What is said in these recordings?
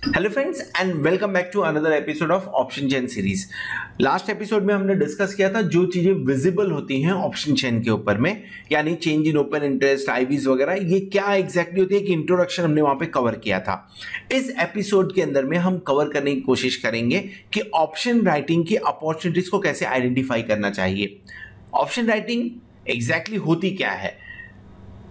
Hello friends and welcome back to another episode of option chain series. Last episode में हमने discuss किया था जो चीजें विजिबल होती हैं ऑप्शन चेन के ऊपर में, यानी change in open interest, IVs वगैरह, ये क्या एग्जैक्टली होती है कि इंट्रोडक्शन हमने वहां पे कवर किया था। इस एपिसोड के अंदर में हम कवर करने की कोशिश करेंगे कि ऑप्शन राइटिंग की अपॉर्चुनिटीज को कैसे आइडेंटिफाई करना चाहिए। ऑप्शन राइटिंग एग्जैक्टली होती क्या है।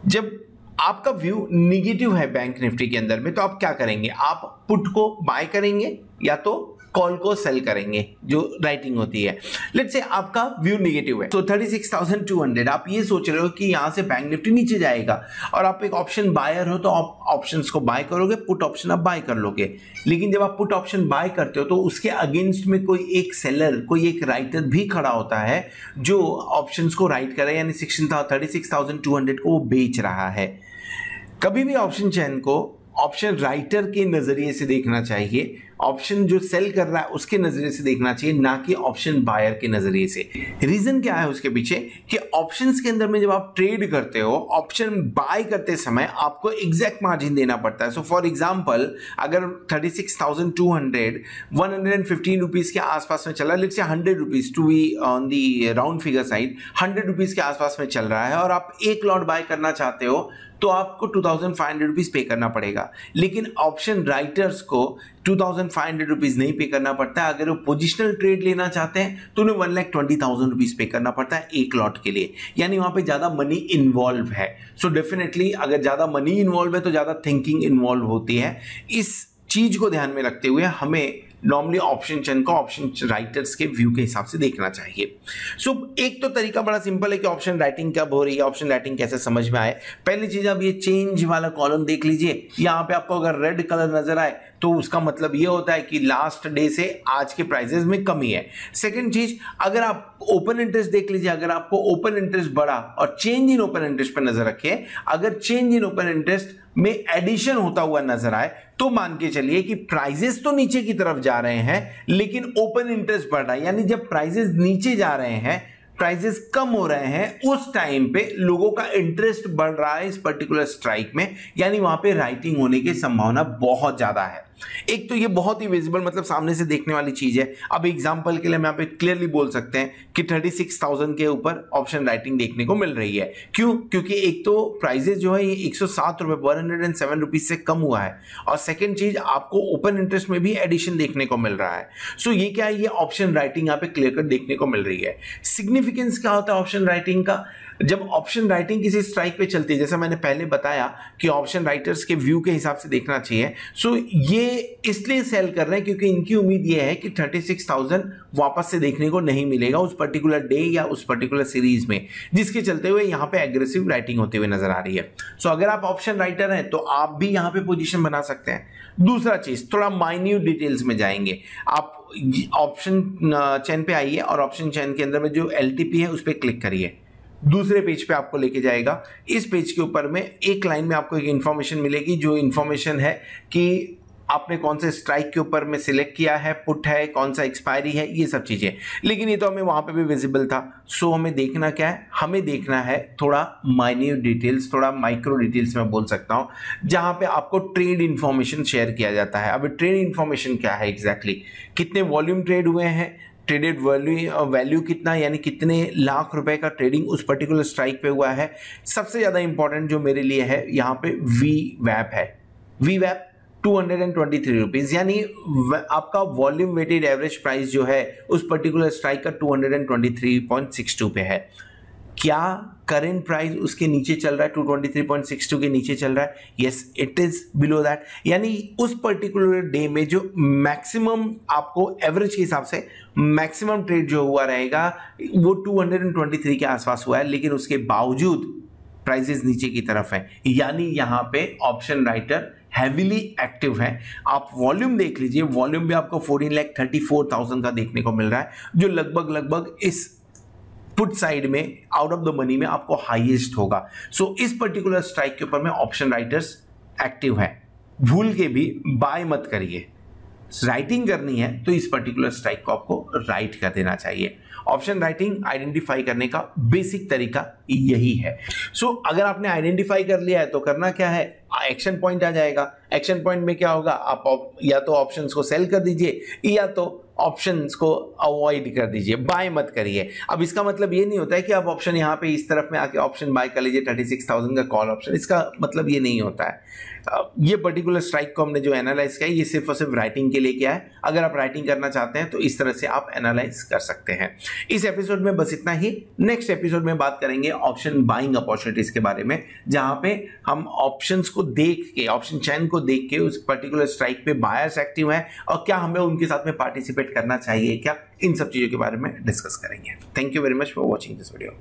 जब आपका व्यू निगेटिव है बैंक निफ्टी के अंदर में, तो आप क्या करेंगे, आप पुट को बाय करेंगे या तो कॉल को सेल करेंगे, जो राइटिंग होती है। लेट्स से आपका व्यू निगेटिव है, तो 36,200 आप ये सोच रहे हो कि यहां से बैंक निफ्टी नीचे जाएगा और आप एक ऑप्शन बायर हो, तो आप ऑप्शंस को बाय करोगे, पुट ऑप्शन आप बाय कर लोगे। लेकिन जब आप पुट ऑप्शन बाय करते हो तो उसके अगेंस्ट में कोई एक सेलर, कोई एक राइटर भी खड़ा होता है जो ऑप्शंस को राइट करे, यानी 36,200 को वो बेच रहा है। कभी भी ऑप्शन चेन को ऑप्शन राइटर के नजरिए से देखना चाहिए, ऑप्शन जो सेल कर रहा है उसके नजरिए से देखना चाहिए, ना कि ऑप्शन बायर के नजरिए से। रीजन क्या है उसके पीछे कि ऑप्शंस के अंदर में जब आप ट्रेड करते हो, ऑप्शन बाय करते समय आपको एग्जैक्ट मार्जिन देना पड़ता है। सो फॉर एग्जांपल, अगर 36,200 115 रुपीज के आसपास में चला, let's say 100 rupees to be on the round figure side, 100 rupees के आसपास में चल रहा है और आप एक लॉट बाय करना चाहते हो, तो आपको 2,500 रुपीज पे करना पड़ेगा। लेकिन ऑप्शन राइटर्स को 2,500 रुपीज नहीं पे करना पड़ता है। अगर वो पोजिशनल ट्रेड लेना चाहते हैं तो उन्हें 1,20,000 रुपीज पे करना पड़ता है एक लॉट के लिए, यानी वहां पे ज्यादा मनी इन्वॉल्व है। सो डेफिनेटली अगर ज्यादा मनी इन्वॉल्व है तो ज्यादा थिंकिंग इन्वॉल्व होती है। इस चीज को ध्यान में रखते हुए हमें नॉर्मली ऑप्शन चेन को ऑप्शन राइटर्स के व्यू के हिसाब से देखना चाहिए। सो एक तो तरीका बड़ा सिंपल है कि ऑप्शन राइटिंग कब हो रही है, ऑप्शन राइटिंग कैसे समझ में आए। पहली चीज, आप ये चेंज वाला कॉलम देख लीजिए, यहां पे आपको अगर रेड कलर नजर आए तो उसका मतलब ये होता है कि लास्ट डे से आज के प्राइसेस में कमी है। सेकंड चीज, अगर आप ओपन इंटरेस्ट देख लीजिए, अगर आपको ओपन इंटरेस्ट बढ़ा और चेंज इन ओपन इंटरेस्ट पर नजर रखिए, अगर चेंज इन ओपन इंटरेस्ट में एडिशन होता हुआ नजर आए तो मान के चलिए कि प्राइजेस तो नीचे की तरफ जा रहे हैं लेकिन ओपन इंटरेस्ट बढ़ रहा है। यानी जब प्राइजेस नीचे जा रहे हैं, प्राइजेस कम हो रहे हैं, उस टाइम पे लोगों का इंटरेस्ट बढ़ रहा है इस पर्टिकुलर स्ट्राइक में, यानी वहां पे राइटिंग होने की संभावना बहुत ज्यादा है। एक तो ये बहुत ही विजिबल, मतलब सामने से देखने वाली चीज है। अब एग्जांपल के लिए हम यहाँ पे क्लियरली बोल सकते हैं कि 36,000 के ऊपर ऑप्शन राइटिंग देखने को मिल रही है। क्यों? क्योंकि एक तो प्राइजेस जो है ये 107 रुपए 107 रुपीज से कम हुआ है, और सेकेंड चीज आपको ओपन इंटरेस्ट में भी एडिशन देखने को मिल रहा है। सो ये क्या है, ये ऑप्शन राइटिंग यहाँ पे क्लियर कट देखने को मिल रही है। सिग्निफिकेंस क्या होता है ऑप्शन राइटिंग का? जब ऑप्शन राइटिंग किसी स्ट्राइक पे चलती है, जैसा मैंने पहले बताया कि ऑप्शन राइटर्स के व्यू के हिसाब से देखना चाहिए। सो ये इसलिए सेल कर रहे हैं क्योंकि इनकी उम्मीद ये है कि 36,000 वापस से देखने को नहीं मिलेगा उस पर्टिकुलर डे या उस पर्टिकुलर सीरीज में, जिसके चलते हुए यहां पे एग्रेसिव राइटिंग होते हुए नजर आ रही है। सो अगर आप ऑप्शन राइटर हैं तो आप भी यहां पे पोजीशन बना सकते हैं। दूसरा चीज, थोड़ा माइन्यूट डिटेल्स में जाएंगे। आप ऑप्शन चेन पे आइए और ऑप्शन चेन के अंदर में जो एलटीपी है उस पर क्लिक करिए। दूसरे पेज पे आपको लेके जाएगा। इस पेज के ऊपर में एक लाइन में आपको एक इंफॉर्मेशन मिलेगी, जो इंफॉर्मेशन है कि आपने कौन से स्ट्राइक के ऊपर में सिलेक्ट किया है, पुट है, कौन सा एक्सपायरी है, ये सब चीजें। लेकिन ये तो हमें वहां पे भी विजिबल था। सो हमें देखना क्या है, हमें देखना है थोड़ा माइन्यूट डिटेल्स, थोड़ा माइक्रो डिटेल्स में बोल सकता हूं, जहां पे आपको ट्रेड इंफॉर्मेशन शेयर किया जाता है। अब ट्रेड इंफॉर्मेशन क्या है एग्जैक्टली, कितने वॉल्यूम ट्रेड हुए हैं, ट्रेडेड वैल्यू कितना, यानी कितने लाख रुपए का ट्रेडिंग उस पर्टिकुलर स्ट्राइक पे हुआ है। सबसे ज्यादा इंपॉर्टेंट जो मेरे लिए है यहाँ पे वी वैप है। वी वैप 223 रुपीज, यानी आपका वॉल्यूम वेटेड एवरेज प्राइस जो है उस पर्टिकुलर स्ट्राइक का 223.62 पे है। क्या करेंट प्राइस उसके नीचे चल रहा है, 223.62 के नीचे चल रहा है? Yes, it is below that. यानी उस पर्टिकुलर डे में जो मैक्सिमम आपको एवरेज के हिसाब से मैक्सिमम ट्रेड जो हुआ रहेगा वो 223 के आसपास हुआ है, लेकिन उसके बावजूद प्राइसेस नीचे की तरफ है। यानी यहां पे ऑप्शन राइटर हैवीली एक्टिव है। आप वॉल्यूम देख लीजिए, वॉल्यूम भी आपको 14,34,000 का देखने को मिल रहा है, जो लगभग इस पुट साइड में आउट ऑफ द मनी में आपको हाईएस्ट होगा। सो इस पर्टिकुलर स्ट्राइक के ऊपर में ऑप्शन राइटर्स एक्टिव है। भूल के भी बाय मत करिए। राइटिंग करनी है तो इस पर्टिकुलर स्ट्राइक को आपको राइट कर देना चाहिए। ऑप्शन राइटिंग आइडेंटिफाई करने का बेसिक तरीका यही है। सो अगर आपने आइडेंटिफाई कर लिया है तो करना क्या है, एक्शन पॉइंट आ जाएगा। एक्शन पॉइंट में क्या होगा, आप या तो ऑप्शंस को सेल कर दीजिए या तो ऑप्शंस को अवॉइड कर दीजिए, बाय मत करिए। अब इसका मतलब ये नहीं होता है कि आप ऑप्शन यहाँ पे इस तरफ में आके ऑप्शन बाय कर लीजिए 36,000 का कॉल ऑप्शन, इसका मतलब ये नहीं होता है। ये पर्टिकुलर स्ट्राइक को हमने जो एनालाइज किया ये सिर्फ और सिर्फ राइटिंग के लिए किया है। अगर आप राइटिंग करना चाहते हैं तो इस तरह से आप एनालाइज कर सकते हैं। इस एपिसोड में बस इतना ही। नेक्स्ट एपिसोड में बात करेंगे ऑप्शन बाइंग अपॉर्चुनिटीज के बारे में, जहां पे हम ऑप्शंस को देख के, ऑप्शन चेन को देख के उस पर्टिकुलर स्ट्राइक पे बायर्स एक्टिव है और क्या हमें उनके साथ में पार्टिसिपेट करना चाहिए क्या, इन सब चीजों के बारे में डिस्कस करेंगे। Thank you very much for watching this video.